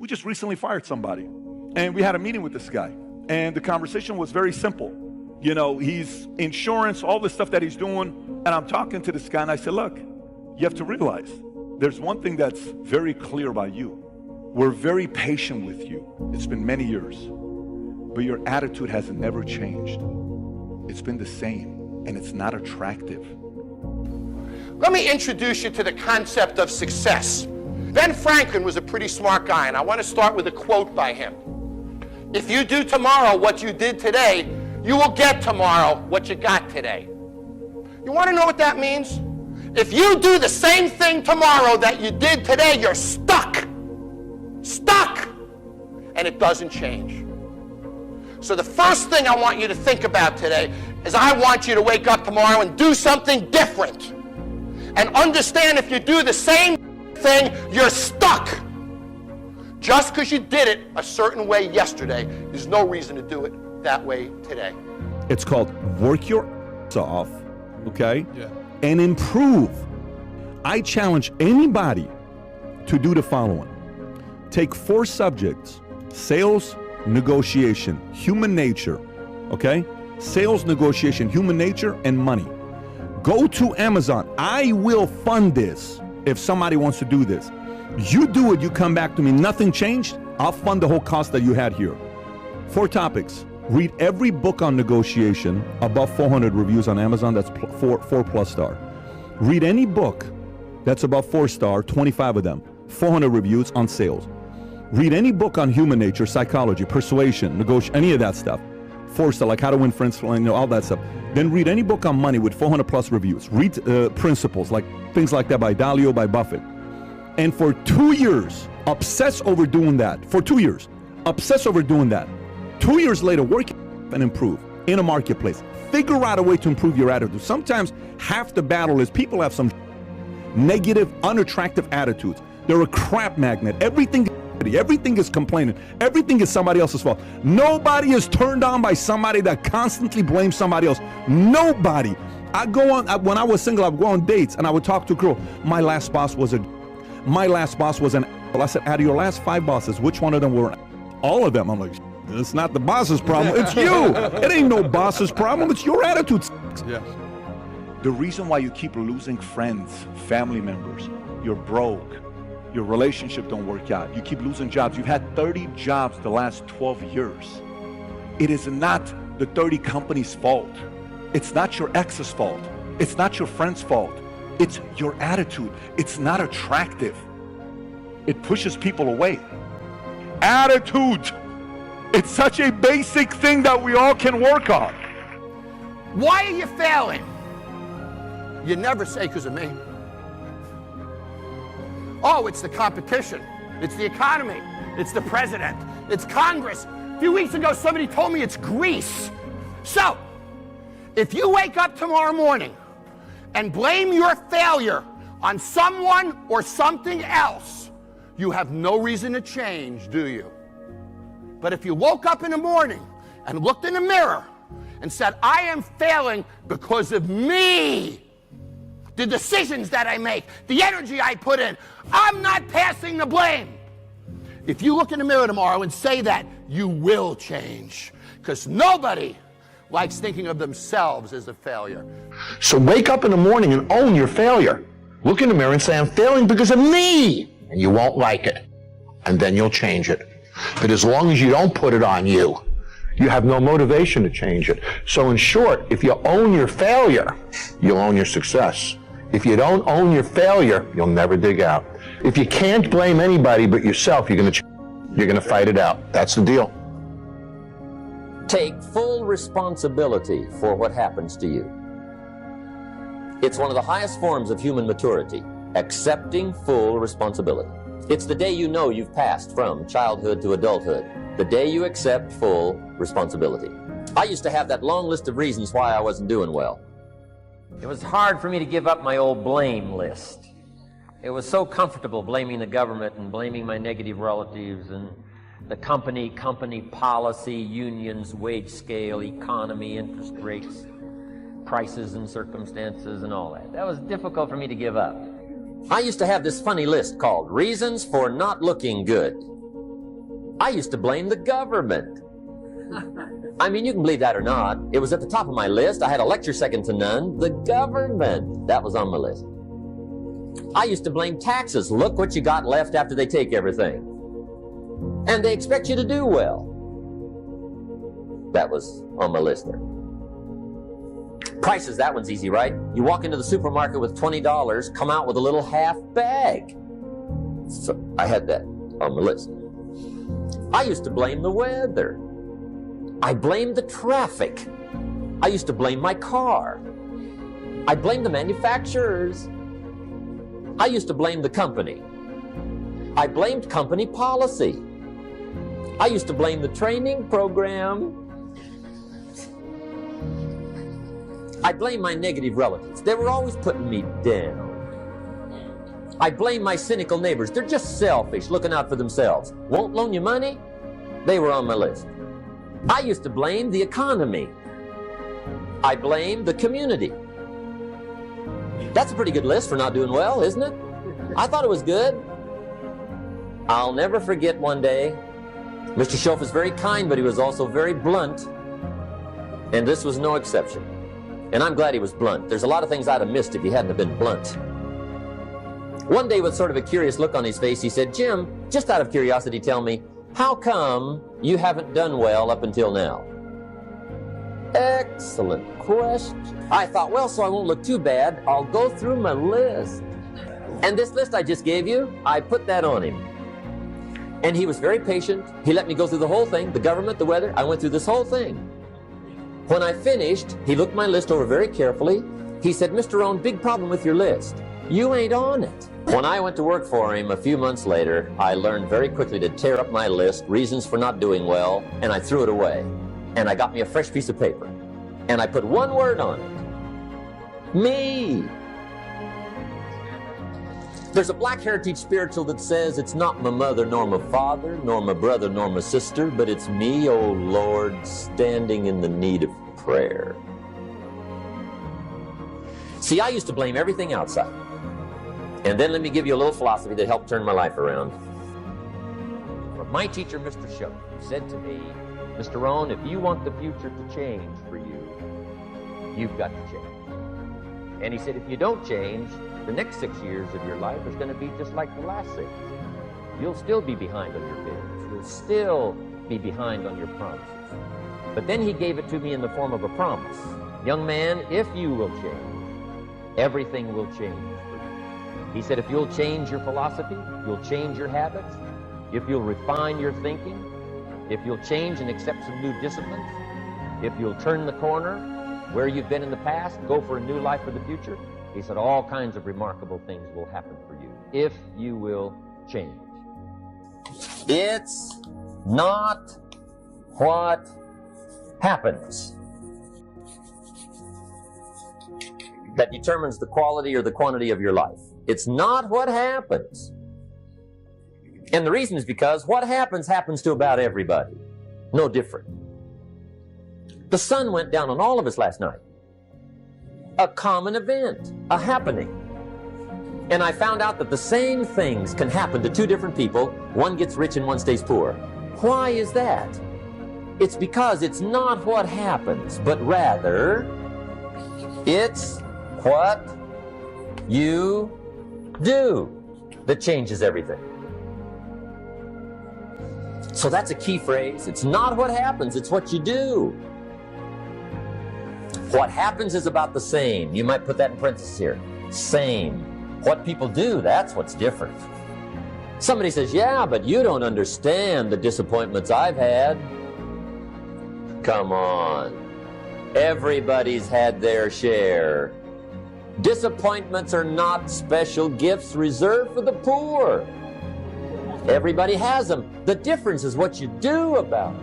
We just recently fired somebody. And we had a meeting with this guy. And the conversation was very simple. You know, he's insurance, all the stuff that he's doing. And I'm talking to this guy and I said, look, you have to realize there's one thing that's very clear about you. We're very patient with you. It's been many years. But your attitude has never changed. It's been the same, and it's not attractive. Let me introduce you to the concept of success. Ben Franklin was a pretty smart guy, and I want to start with a quote by him. If you do tomorrow what you did today, you will get tomorrow what you got today. You want to know what that means? If you do the same thing tomorrow that you did today, you're stuck. Stuck! And it doesn't change. So the first thing I want you to think about today is I want you to wake up tomorrow and do something different. And understand if you do the same thing, you're stuck. Just because you did it a certain way yesterday, there's no reason to do it that way today. It's called work your ass off, okay? Yeah. And improve. I challenge anybody to do the following. Take 4 subjects: sales, negotiation, human nature, okay? Sales, negotiation, human nature, and money. Go to Amazon. I will fund this if somebody wants to do this. You do it, you come back to me, nothing changed, I'll fund the whole cost that you had here. 4 topics. Read every book on negotiation, above 400 reviews on Amazon, that's 4+ star. Read any book that's above 4-star, 25 of them, 400 reviews on sales. Read any book on human nature, psychology, persuasion, negotiation, any of that stuff. 4-star, like how to win friends, you know, all that stuff. Then read any book on money with 400+ reviews. Read principles, like things like that by Dalio, by Buffett. And for 2 years, obsess over doing that. For 2 years, obsess over doing that. 2 years later, work and improve in a marketplace. Figure out a way to improve your attitude. Sometimes half the battle is people have some negative, unattractive attitudes. They're a crap magnet. Everything is complaining. Everything is somebody else's fault. Nobody is turned on by somebody that constantly blames somebody else. Nobody. I go on, when I was single, I would go on dates and I would talk to a girl. My last boss was an I said, out of your last 5 bosses, which one of them were all of them? I'm like, it's not the boss's problem, it's you. It ain't no boss's problem, it's your attitude. Yeah. The reason why you keep losing friends, family members, you're broke, your relationship don't work out, you keep losing jobs. You've had 30 jobs the last 12 years. It is not the 30 companies' fault. It's not your ex's fault. It's not your friend's fault. It's your attitude. It's not attractive. It pushes people away. Attitude. It's such a basic thing that we all can work on. Why are you failing? You never say because of me. Oh, it's the competition. It's the economy. It's the president. It's Congress. A few weeks ago, somebody told me it's Greece. So, if you wake up tomorrow morning and blame your failure on someone or something else, you have no reason to change, do you? But if you woke up in the morning and looked in the mirror and said, I am failing because of me, the decisions that I make, the energy I put in, I'm not passing the blame. If you look in the mirror tomorrow and say that, you will change, because nobody likes thinking of themselves as a failure. So wake up in the morning and own your failure. Look in the mirror and say, I'm failing because of me. And you won't like it. And then you'll change it. But as long as you don't put it on you, you have no motivation to change it. So in short, if you own your failure, you'll own your success. If you don't own your failure, you'll never dig out. If you can't blame anybody but yourself, you're gonna fight it out. That's the deal. Take full responsibility for what happens to you. It's one of the highest forms of human maturity, accepting full responsibility. It's the day you know you've passed from childhood to adulthood, the day you accept full responsibility. I used to have that long list of reasons why I wasn't doing well. It was hard for me to give up my old blame list. It was so comfortable blaming the government and blaming my negative relatives and the company policy, unions, wage scale, economy, interest rates, prices and circumstances and all that. That was difficult for me to give up. I used to have this funny list called Reasons for Not Looking Good. I used to blame the government. I mean, you can believe that or not. It was at the top of my list. I had a lecture second to none. The government. That was on my list. I used to blame taxes. Look what you got left after they take everything. And they expect you to do well. That was on my list there. Prices, that one's easy, right? You walk into the supermarket with $20, come out with a little half bag. So I had that on my list. I used to blame the weather. I blamed the traffic. I used to blame my car. I blamed the manufacturers. I used to blame the company. I blamed company policy. I used to blame the training program. I blame my negative relatives. They were always putting me down. I blame my cynical neighbors. They're just selfish, looking out for themselves. Won't loan you money? They were on my list. I used to blame the economy. I blamed the community. That's a pretty good list for not doing well, isn't it? I thought it was good. I'll never forget one day. Mr. Schoaf was very kind, but he was also very blunt. And this was no exception. And I'm glad he was blunt. There's a lot of things I'd have missed if he hadn't have been blunt. One day, with sort of a curious look on his face, he said, "Jim, just out of curiosity, tell me, how come you haven't done well up until now?" Excellent question. I thought, well, so I won't look too bad, I'll go through my list. And this list I just gave you, I put that on him. And he was very patient. He let me go through the whole thing, the government, the weather. I went through this whole thing. When I finished, he looked my list over very carefully. He said, "Mr. Rohn, big problem with your list. You ain't on it." When I went to work for him a few months later, I learned very quickly to tear up my list, reasons for not doing well, and I threw it away. And I got me a fresh piece of paper. And I put one word on it. Me. There's a Black Heritage spiritual that says, "It's not my mother nor my father, nor my brother nor my sister, but it's me, oh Lord, standing in the need of prayer." See, I used to blame everything outside. And then let me give you a little philosophy that helped turn my life around. From my teacher, Mr. Schoaf, said to me, "Mr. Rohn, if you want the future to change for you, you've got to change." And he said, if you don't change, the next 6 years of your life is going to be just like the last 6. You'll still be behind on your bills. You'll still be behind on your promises. But then he gave it to me in the form of a promise. "Young man, if you will change, everything will change for you." He said, if you'll change your philosophy, you'll change your habits, if you'll refine your thinking, if you'll change and accept some new disciplines, if you'll turn the corner where you've been in the past, go for a new life for the future, he said, all kinds of remarkable things will happen for you if you will change. It's not what happens that determines the quality or the quantity of your life. It's not what happens. And the reason is because what happens happens to about everybody. No different. The sun went down on all of us last night. A common event, a happening. And I found out that the same things can happen to two different people. One gets rich and one stays poor. Why is that? It's because it's not what happens, but rather it's what you do that changes everything. So that's a key phrase. It's not what happens, it's what you do. What happens is about the same. You might put that in parentheses here. Same. What people do, that's what's different. Somebody says, yeah, but you don't understand the disappointments I've had. Come on. Everybody's had their share. Disappointments are not special gifts reserved for the poor. Everybody has them. The difference is what you do about it.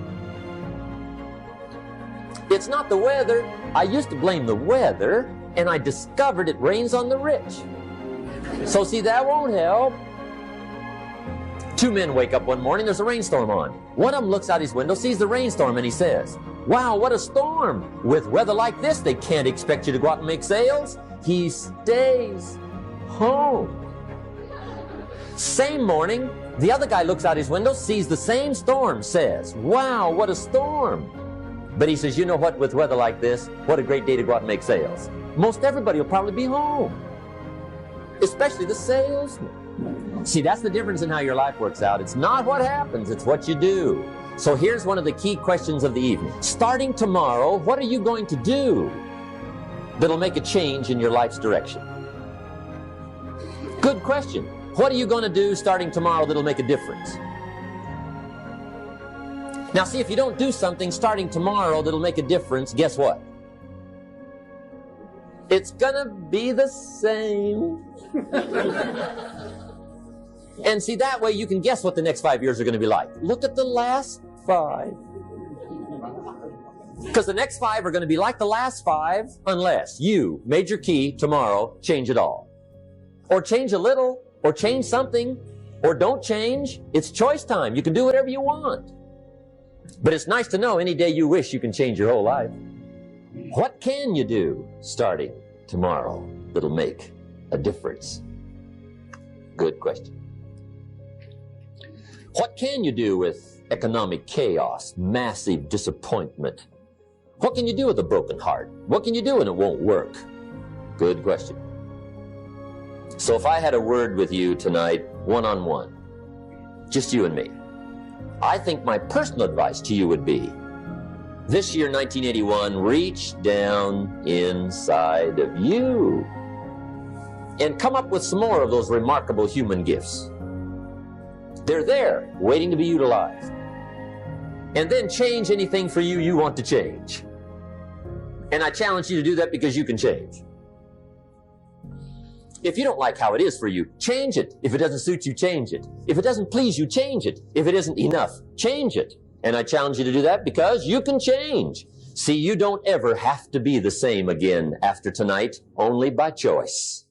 It's not the weather. I used to blame the weather, and I discovered it rains on the rich. So see, that won't help. Two men wake up one morning, there's a rainstorm on. One of them looks out his window, sees the rainstorm, and he says, wow, what a storm. With weather like this, they can't expect you to go out and make sales. He stays home. Same morning, The other guy looks out his window, sees the same storm, says, wow, what a storm. But he says, you know what, with weather like this, what a great day to go out and make sales. Most everybody will probably be home, especially the salesman. See, that's the difference in how your life works out. It's not what happens, it's what you do. So here's one of the key questions of the evening. Starting tomorrow, what are you going to do that'll make a change in your life's direction? Good question. What are you going to do starting tomorrow that'll make a difference? Now see, if you don't do something starting tomorrow that'll make a difference, guess what? It's gonna be the same. And see, that way you can guess what the next 5 years are gonna be like. Look at the last 5. Because the next 5 are gonna be like the last 5 unless you, major key, tomorrow, change it all. Or change a little, or change something, or don't change. It's choice time. You can do whatever you want. But it's nice to know any day you wish you can change your whole life. What can you do starting tomorrow that'll make a difference? Good question. What can you do with economic chaos, massive disappointment? What can you do with a broken heart? What can you do when it won't work? Good question. So if I had a word with you tonight, one-on-one, just you and me, I think my personal advice to you would be, this year, 1981, reach down inside of you and come up with some more of those remarkable human gifts. They're there, waiting to be utilized. And then change anything for you want to change. And I challenge you to do that because you can change. If you don't like how it is for you, change it. If it doesn't suit you, change it. If it doesn't please you, change it. If it isn't enough, change it. And I challenge you to do that because you can change. See, you don't ever have to be the same again after tonight, only by choice.